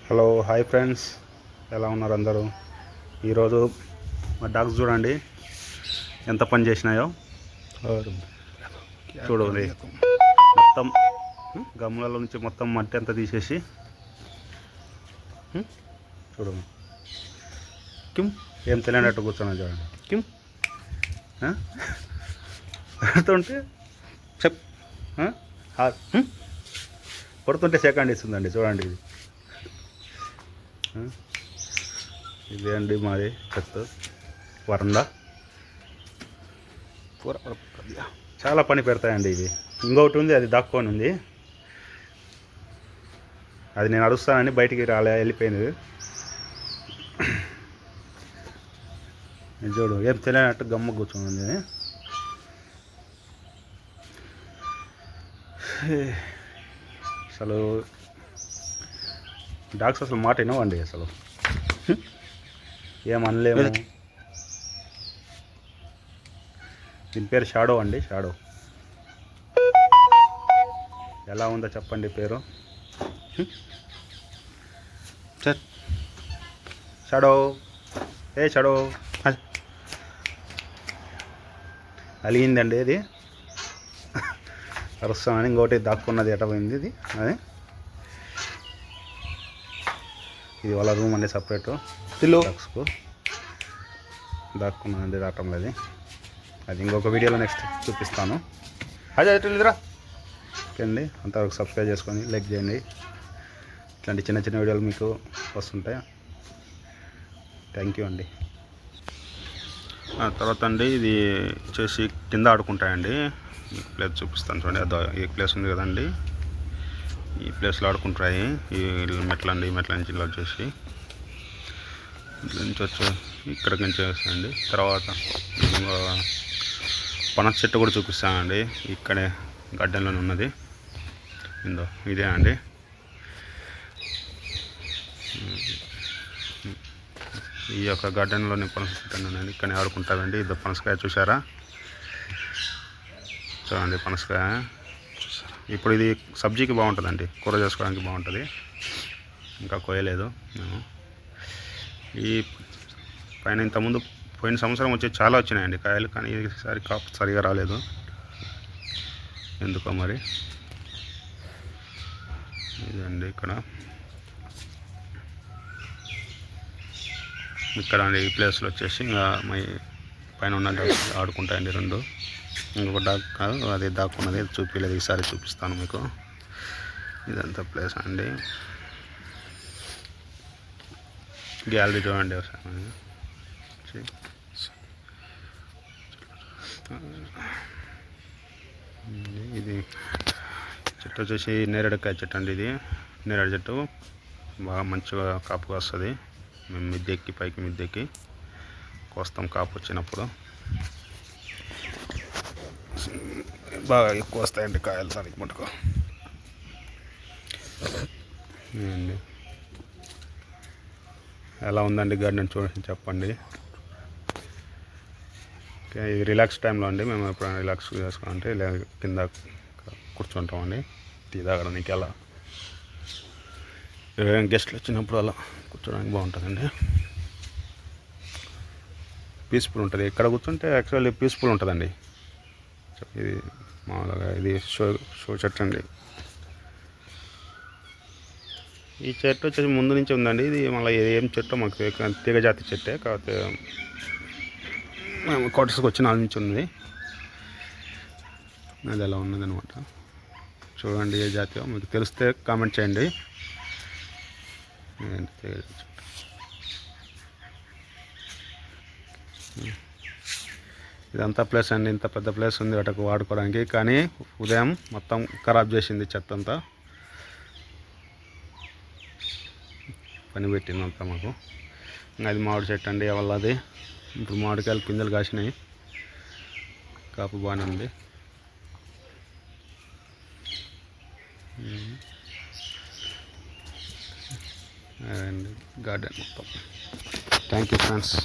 Hello hi friends, ఎలా ఉన్నారు అందరూ? ఈరోజు మా డాగ్స్ చూడండి ఎంత పని చేసినాయో. చూడండి, మొత్తం గమ్ములలో నుంచి మొత్తం మట్టి అంతా తీసేసి చూడండి కిమ్ ఏం తెలియనట్టు కూర్చున్నాను. చూడండి కిమ్ కొడుతుంటే చెప్ కొడుతుంటే సెకండ్ ఇస్తుందండి. చూడండి ఇదే అండి మాది చెత్త వరండా. చాలా పని పెడతాయండి ఇవి. ఇంకొకటి ఉంది, అది దాక్కొని ఉంది. అది నేను అరుస్తానని బయటికి వెళ్ళిపోయింది. చూడు ఏం తెలియనట్టు గమ్మ కూర్చోండి. అసలు డాగ్స్ అసలు మాట వినవండి. అసలు ఏమనలేము. దీని పేరు షాడో అండి. షాడో ఎలా ఉందో చెప్పండి పేరు. షాడో షాడో అలిగిందండి. ఇది అరుస్తామని ఇంకోటి దాక్కున్నది ఎటపోయింది. ఇది వాళ్ళ రూమ్ అండి, సపరేటు డాగ్స్కు దాక్కున్నది రావటంలో. అది ఇంకొక వీడియోలో నెక్స్ట్ చూపిస్తాను. అదే అట్లేదురా అండి. అంతవరకు సబ్స్క్రైబ్ చేసుకొని లైక్ చేయండి. ఇట్లాంటి చిన్న చిన్న వీడియోలు మీకు వస్తుంటాయి. థ్యాంక్ యూ అండి. తర్వాత అండి ఇది వచ్చేసి కింద ఆడుకుంటాయండి. ఈ ప్లేస్ చూపిస్తాను చూడండి. ఈ ప్లేస్ ఉంది కదండి, ఈ ప్లేస్లో ఆడుకుంటాయి. ఈ మెట్లండి, మెట్ల నుంచి ఇలా వచ్చేసి ఇట్ల నుంచి వచ్చి ఇక్కడికి నుంచి వస్తాయండి. తర్వాత పనస చెట్టు కూడా చూపిస్తానండి. ఇక్కడే గార్డెన్లోనే ఉన్నది. ఇదే అండి. ఈ యొక్క గార్డెన్లోనే పనస చెట్టు ఉన్నాయండి. ఇక్కడనే ఆడుకుంటామండి. ఇది పనసకాయ చూసారా? చూడండి పనసకాయ. ఇప్పుడు ఇది సబ్జీకి బాగుంటుందండి, కూర చేసుకోవడానికి బాగుంటుంది. ఇంకా కోయలేదు మేము. ఈ పైన ఇంతకుముందు పోయిన సంవత్సరం వచ్చి చాలా వచ్చినాయండి కాయలు, కానీ ఈసారి కాపు సరిగా రాలేదు ఎందుకో మరి. ఇదండి ఇక్కడ అండి ఈ ప్లేస్లో వచ్చేసి ఇంకా మా పైన ఉన్న డాగ్స్ ఆడుకుంటాయండి రెండు. ఇంకొక డాగ్ కాదు, అది దాక్కున్నది చూపించలేదు. ఈసారి చూపిస్తాను మీకు. ఇదంతా ప్లేస్ అండి. గ్యాలరీ చూడండి ఒకసారి. ఇది చెట్టు వచ్చేసి నేరేడుకాయ చెట్టు అండి. ఇది నేరేడు చెట్టు బాగా మంచిగా కాపు వస్తుంది. మేము మిద్దెక్కి పైకి మిద్దెక్కి కోస్తాం కాపు వచ్చినప్పుడు. బాగా ఎక్కువ వస్తాయండి కాయలు దానికి మటుకు. అండి ఎలా ఉందండి గార్డెన్ చూడండి, చెప్పండి. ఇది రిలాక్స్ టైంలో అండి. మేము ఎప్పుడైనా రిలాక్స్ చేసుకోవాలంటే ఇలా కింద కూర్చుంటామండి టీ తాగడానికి. అలా గెస్ట్లు వచ్చినప్పుడు అలా కూర్చోడానికి బాగుంటుందండి. పీస్ఫుల్ ఉంటుంది. ఇక్కడ కూర్చుంటే యాక్చువల్లీ పీస్ఫుల్ ఉంటుందండి. ఇది మామూలుగా ఇది షో చెట్టు అండి. ఈ చెట్టు వచ్చేసి ముందు నుంచి ఉందండి. ఇది మళ్ళీ ఏం చెట్టు మాకు తీగ జాతి చెట్టే, కాకపోతే మేము క్వార్టర్స్కి వచ్చిన వాళ్ళ నుంచి ఉంది. అది ఎలా ఉన్నదనమాట. చూడండి ఏ జాతియో మీకు తెలిస్తే కామెంట్ చేయండి. ఇదంతా ప్లేస్ అండి. ఇంత పెద్ద ప్లేస్ ఉంది వాటికి వాడుకోవడానికి, కానీ ఉదయం మొత్తం ఖరాబ్ చేసింది చెత్త అంతా. పని పెట్టిందంతా మాకు. అది మామిడి చెట్టు అండి వాళ్ళది. ఇప్పుడు మామిడికాయలు పిందెలు కాసినాయి, కాపు బాగానే ఉంది. అదండి గార్డెన్ మొత్తం. Thank you friends.